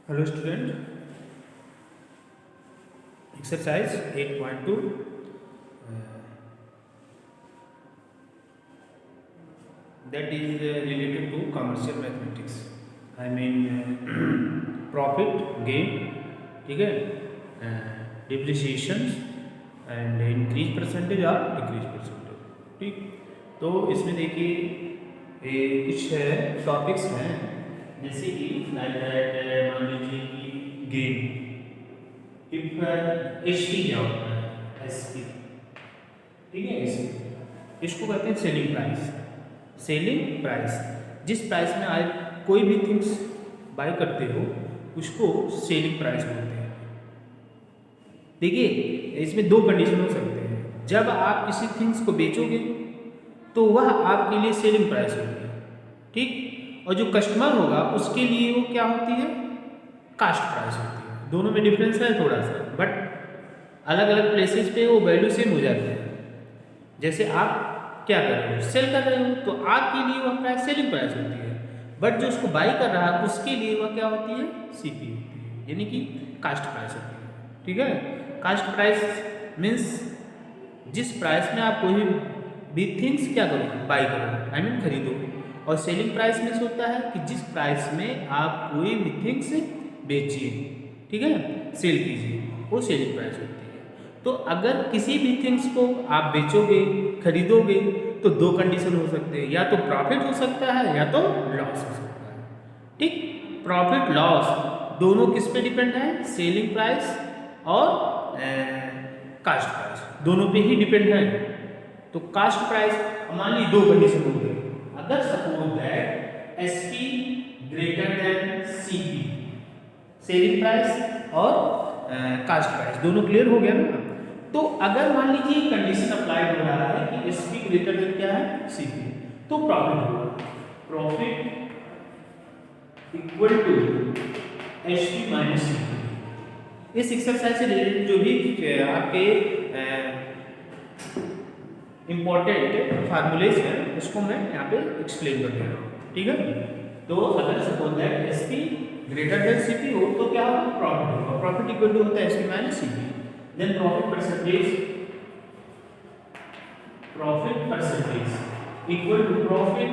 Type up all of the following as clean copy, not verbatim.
Hello student, exercise 8.2 that is related to commercial mathematics. I mean profit gain, ठीक है, depreciation and increase percentage और decrease percentage. ठीक, तो इसमें देखिए कुछ टॉपिक्स हैं, जैसे कि मान लीजिए कि गेन इफ एच टी क्या होता है, एस टी, ठीक है. इसको कहते हैं सेलिंग प्राइस. सेलिंग प्राइस, जिस प्राइस में आप कोई भी थिंग्स बाय करते हो उसको सेलिंग प्राइस बोलते हैं. देखिए, इसमें दो कंडीशन हो सकते हैं. जब आप किसी थिंग्स को बेचोगे तो वह आपके लिए सेलिंग प्राइस होगी, ठीक, और जो कस्टमर होगा उसके लिए वो क्या होती है, कास्ट प्राइस होती है. दोनों में डिफरेंस है थोड़ा सा, बट अलग अलग प्लेसेस पे वो वैल्यू सेम हो जाते हैं. जैसे आप क्या कर रहे हो, सेल कर रहे हो, तो आपके लिए वह प्राइस सेलिंग प्राइस होती है, बट जो उसको बाई कर रहा है उसके लिए वह क्या होती है, सीपी होती है, यानी कि कास्ट प्राइस होती है. ठीक है, कास्ट प्राइस मीन्स जिस प्राइस में आप कोई भी थिंग्स क्या करो, बाई करो, आई मीन खरीदो. और सेलिंग प्राइस मीन्स होता है कि जिस प्राइस में आप कोई भी थिंग्स बेचिए, ठीक है, सेल कीजिए, वो सेलिंग प्राइस होती है. तो अगर किसी भी थिंग्स को आप बेचोगे, खरीदोगे, तो दो कंडीशन हो सकते हैं, या तो प्रॉफिट हो सकता है या तो लॉस हो सकता है. ठीक, प्रॉफिट लॉस दोनों किस पे डिपेंड है, सेलिंग प्राइस और कास्ट प्राइस, दोनों पे ही डिपेंड है. तो कास्ट प्राइस मान लीजिए दो कंडीशन हो गई. अगर suppose that SP greater than CP, selling price और कास्ट प्राइस दोनों क्लियर हो गया ना. तो अगर मान लीजिए कंडीशन अप्लाइड हो रहा है कि एसपी ग्रेटर देन क्या है, सीपी, तो प्रॉफिट होगा, profit equal to SP minus CP. इस एक्सरसाइज से रिलेटेड जो भी आपके इंपॉर्टेंट फार्मूलेज हैं उसको मैं यहाँ पे एक्सप्लेन कर दे रहा हूँ. ठीक है, तो अगर suppose that SP greater than CP हो तो क्या होगा, प्रॉफिट होगा. प्रॉफिट इक्वल टू होता है SP minus CP. Then profit percentage equal to profit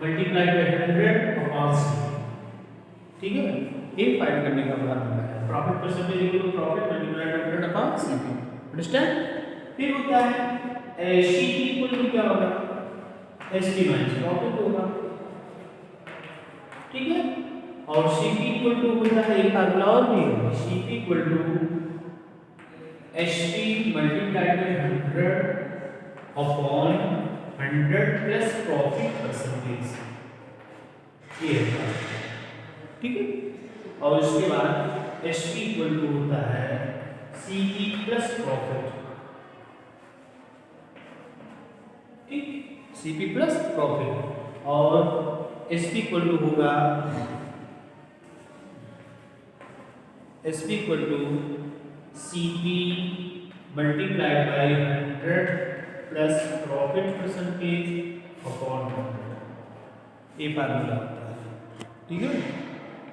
multiplied by 100 upon CP. ठीक है, ये फाइंड करने का फार्मूला है. Profit percentage equal to profit multiplied by 100 upon CP. Understand. फिर होता है सीपी इक्वल टू क्या होगा, एसपी माइनस प्रॉफिट होगा. ठीक है, और सीपी इक्वल टू होता है एक फार्मूला और भी है, CP equal to SP multiplied by 100 upon 100 plus profit percentage. ये है, ठीक है. और उसके बाद एसपी इक्वल टू होता है सीपी प्लस प्रॉफिट. ठीक, सीपी प्लस प्रॉफिट. और एसपी इक्वल टू होगा SP equal to CP multiplied by 100 plus profit percentage upon 100. ये फार्मूला होता है. ठीक है,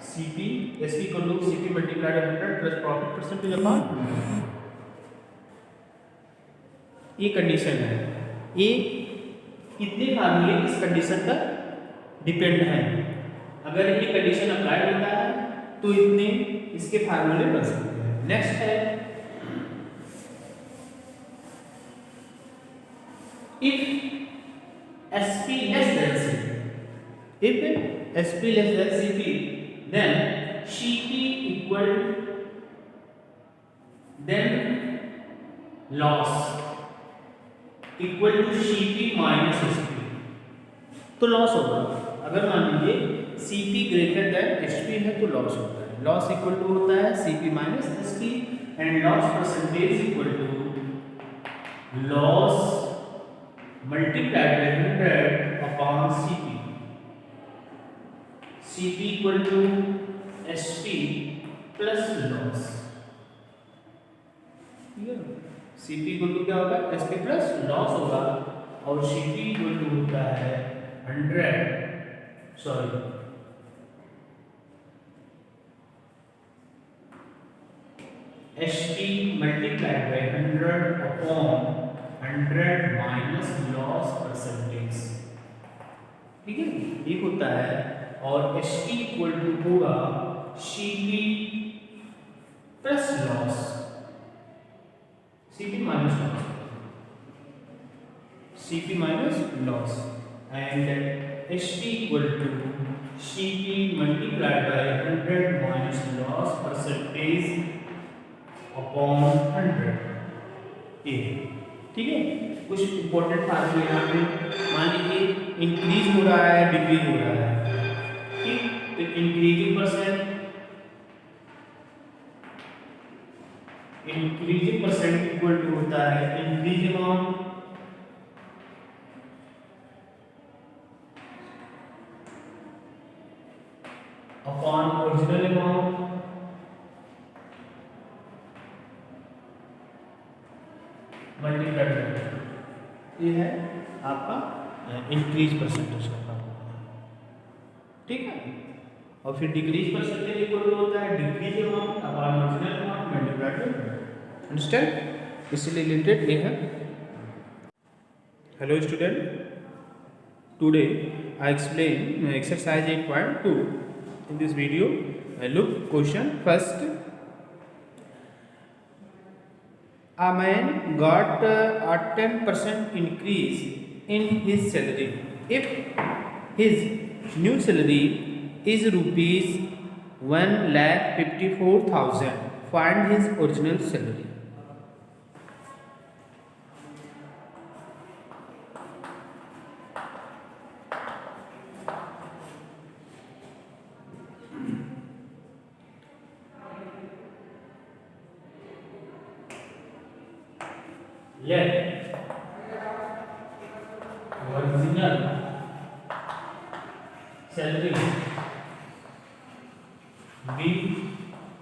CP SP equal to CP multiplied by 100 plus profit percentage upon. ये condition है. ये इतने फार्मूले इस कंडीशन पर डिपेंड हैं. अगर ये कंडीशन अप्लाई होता है तो इतने इसके फार्मूले बन सकते हैं. नेक्स्ट है if SP less than CP. If SP less than CP then CP equal then loss equal to CP minus SP. तो लॉस होगा. अगर मान लीजिए सीपी ग्रेटर देन एसपी है तो लॉस होता है. लॉस इक्वल टू होता है CP minus SP and loss percentage equal to loss multiplied by 100 upon CP. CP equal to SP plus loss. ठीक है, सीपी इक्वल टू क्या होगा, एसपी प्लस लॉस होगा. और सीपी इक्वल टू होता है 100 sorry, HP multiplied by 100 upon 100 minus loss percentage, ठीक है, ये होता है। और HP इक्वल टू होगा CP plus loss, CP minus loss, CP minus loss, and HP equal to CP multiplied by 100 minus loss percentage upon 100, ये ठीक है। कुछ इंपॉर्टेंट फार्मूले यहाँ पे, मान लीजिए इंक्रीज हो रहा है, डिक्रीज हो रहा है, ठीक, तो इंक्रीजिंग परसेंट इक्वल टू होता है increase amount upon original amount multiplied, ये है आपका इंक्रीज परसेंटेज का फॉर्मूला, ठीक है। और फिर डिक्रीज परसेंटेज इक्वल होता है decrease amount upon original amount multiplied, understand, इससे रिलेटेड ये है। Hello student, today I explain exercise 8.2 in this video. Look question first. A man got a 10% increase in his salary. If his new salary is rupees 1,54,000, find his original salary. Let original salary be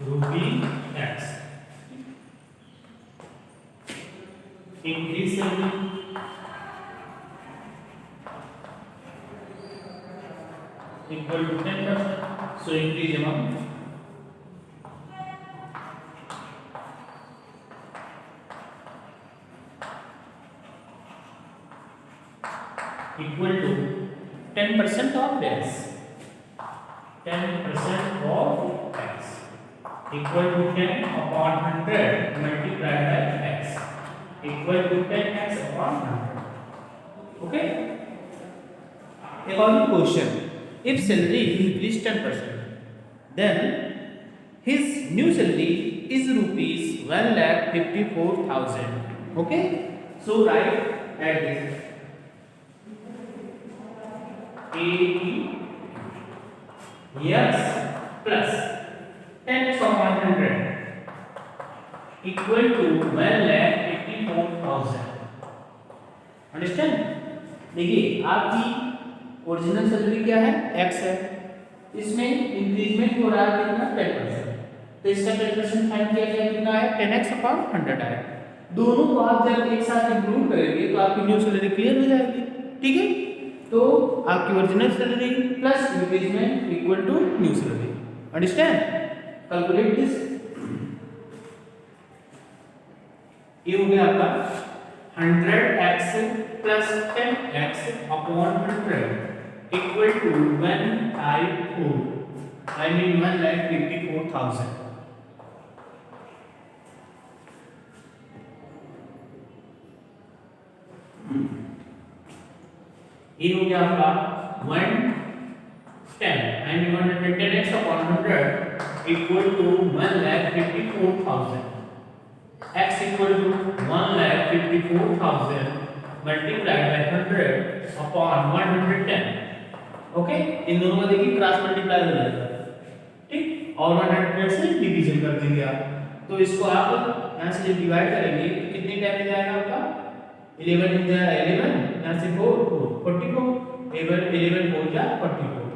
rupee X. Increase salary equal to 10%. So increase amount equal to 10% of X. 10% of X equal to 10 upon 100 multiplied by X equal to 10x upon 100. Okay. According to question, if salary increased 10%, then his new salary is rupees 1,54,000. Okay. So write at this. X plus 10 upon 100 equal to 1,54,000. Understand. देखिए आपकी original salary क्या है, x है, इसमें increment हो रहा है कितना 10%, तो इसका 10% फाइंड किया गया कितना है 10x अपॉन 100 है। दोनों को आप जब एक साथ इंक्लूड करेंगे तो आपकी न्यू सैलरी क्लियर हो जाएगी, ठीक है। तो आपकी original salary plus increment equal to new salary, understand. Calculate this, ये हो गया आपका 100x plus 10x upon 100 equal to 1,54,000। ये हो गया आपका 110 and 110x upon 100 equal to 1,54,000। x equal to 1,54,000 multiplied by 100 upon 110। Okay, इन दोनों का देखिए क्रॉस मल्टीप्लाई हो जाएगा, ठीक, और 100 से डिवीजन कर देंगे आप। तो इसको आप यहाँ से डिवाइड करेंगे तो कितने टाइम में जाएगा आपका 11 in 11, यहाँ से 44, 11 हो गया 44,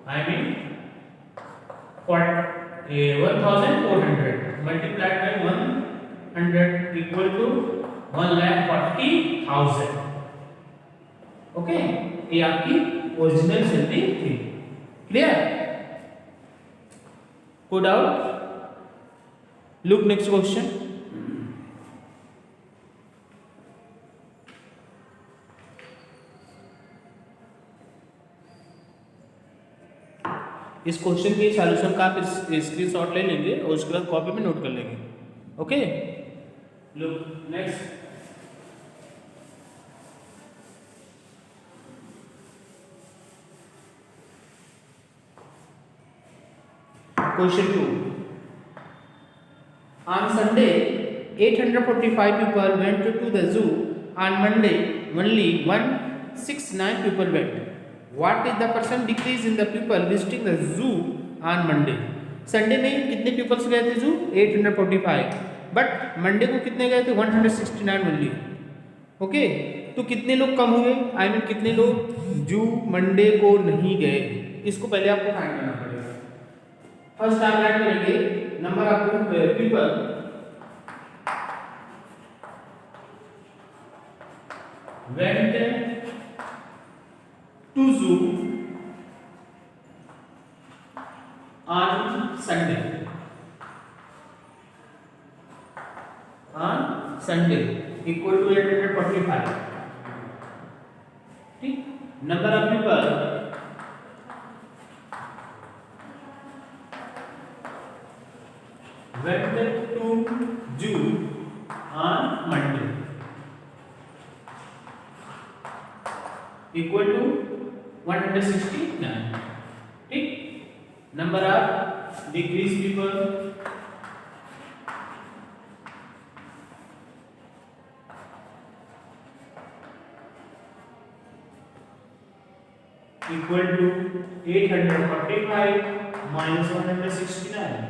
I mean 1400 multiplied by 100 equal to 1,40,000। Okay, ये आपकी ओरिजिनल सैलरी थी। क्लियर? कोई डाउट? Look next question. इस क्वेश्चन के सॉल्यूशन का आप स्क्रीनशॉट ले लेंगे और उसके बाद कॉपी में नोट कर लेंगे. Okay, look next. Question 2. On Sunday, 845 people went to the zoo. On Monday, only 169 people went. What is the percent decrease in the people visiting the zoo on Monday? Sunday में कितने peoples गए थे zoo? 845. But Monday को कितने गए थे? 169 only. Okay, तो कितने लोग कम हुए? आई मीन कितने लोग जू मंडे को नहीं गए? इसको पहले आपको फाइंड करना पड़ेगा. फर्स्ट आप ऐड करेंगे number of people went to zoo on Sunday. On Sunday equal to 845. ठीक, number of people went to zoo on Monday equal to 169. ठीक, number of decreased people equal to 845 minus 169.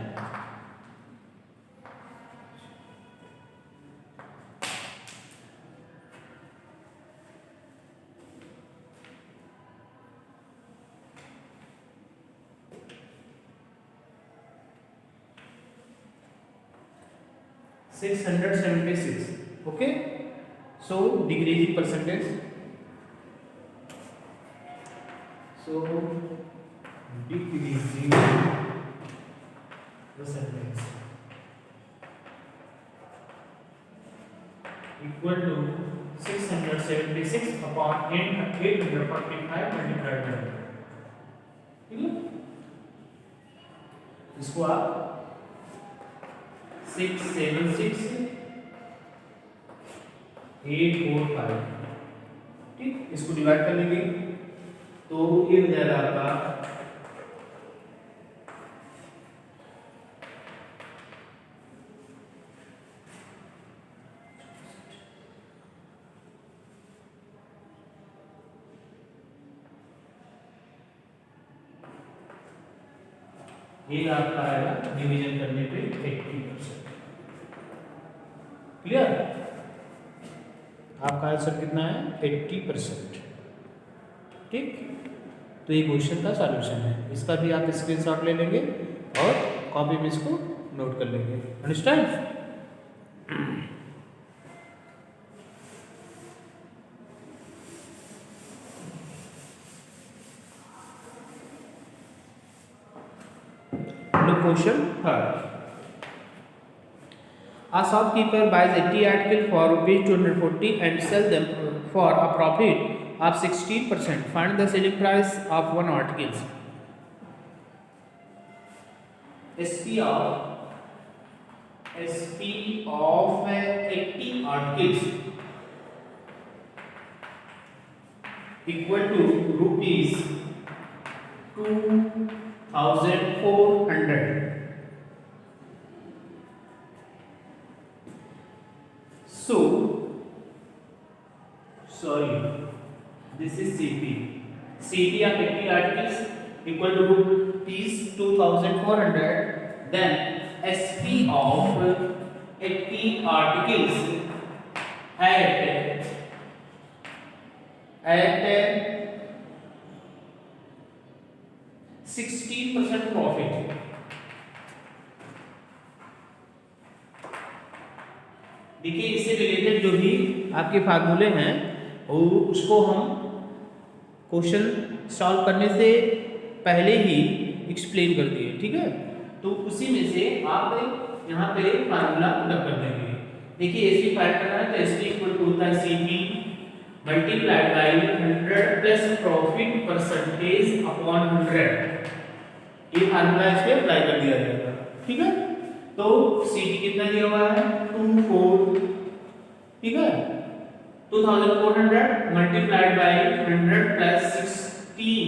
676. Okay, so decreasing percentage. So decreasing percentage equal to 676 upon 845 multiplied by. ठीक है, इसको आप 676 845, ठीक, इसको divide कर लेंगे तो ये हो जाएगा आपका 1 आपका आएगा डिवीजन करने पे 80%. क्लियर? आपका आंसर कितना है? 80%. ठीक, तो ये क्वेश्चन का सॉल्यूशन है. इसका भी आप स्क्रीनशॉट ले लेंगे और कॉपी में इसको नोट कर लेंगे. Understand? Question third. A shopkeeper buys 80 articles for ₹240 and sells them for a profit of 16%. Find the selling price of one article. SP of 80 articles equal to rupees 2,400. So, sorry, this is CP. CP of 80 articles equal to rupees 2,400. Then SP of 80 articles at 16% profit. देखिए, इससे related जो भी आपके फार्मूले हैं वो उसको हम क्वेश्चन सॉल्व करने से पहले ही एक्सप्लेन कर दिए, ठीक है। तो उसी में से आप यहाँ पे फार्मूला पुटअप कर देंगे। देखिए एसपी फाइंड करना है तो एसपी इक्वल टू होता है CP multiplied by 100 plus profit percentage upon 100। ये फार्मूला इस पे अप्लाई कर दिया जाएगा, ठीक है। तो सीपी कितना दिया हुआ है 24, ठीक है। 2400 मल्टीप्लाइड बाय 100 प्लस 16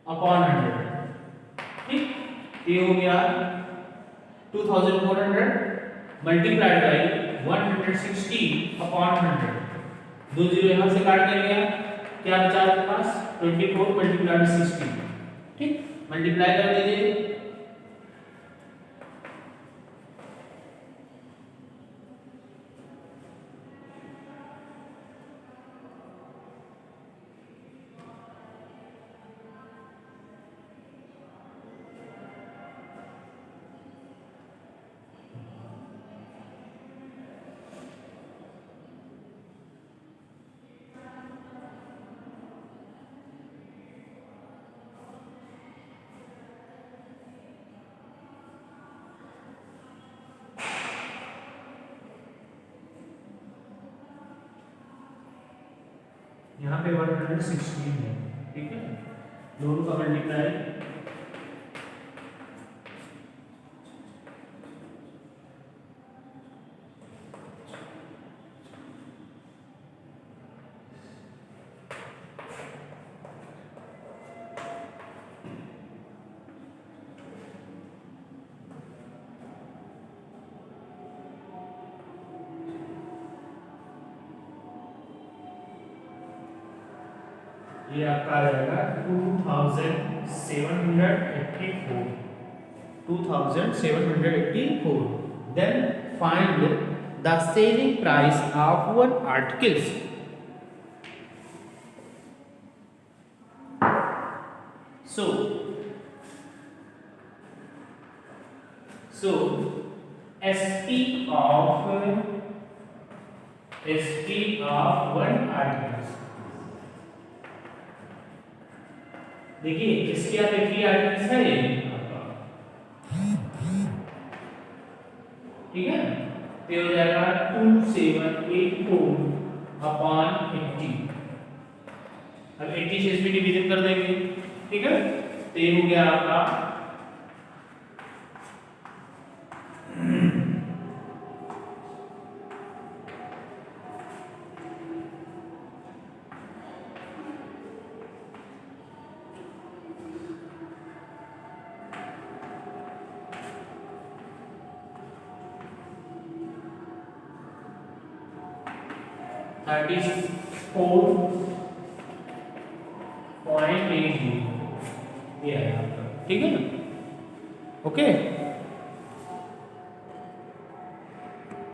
अपॉन 100, ठीक। ये हो गया 2400 मल्टीप्लाइड बाय 160 अपॉन 100। दो जीरो यहाँ से काट देंगे, क्या बचा आपके पास 24 मल्टीप्लाइड 60, ठीक। मल्टीप्लाई कर दीजिए, यहाँ पे 116 है, ठीक है। दोनों का मल्टीप्लाई ये आपका आ जाएगा 2784। Then find the selling price of one articles. so SP of one articles। देखिए इसके आप एक ही आर्टिकल्स है ये आपका, ठीक है। तो हो जाएगा 2784 अपॉन 80। अब 80 से इसमें डिवीजन कर देंगे, ठीक है। तो ये हो गया आपका 34.80, ये है आपका, ठीक है ना। ओके।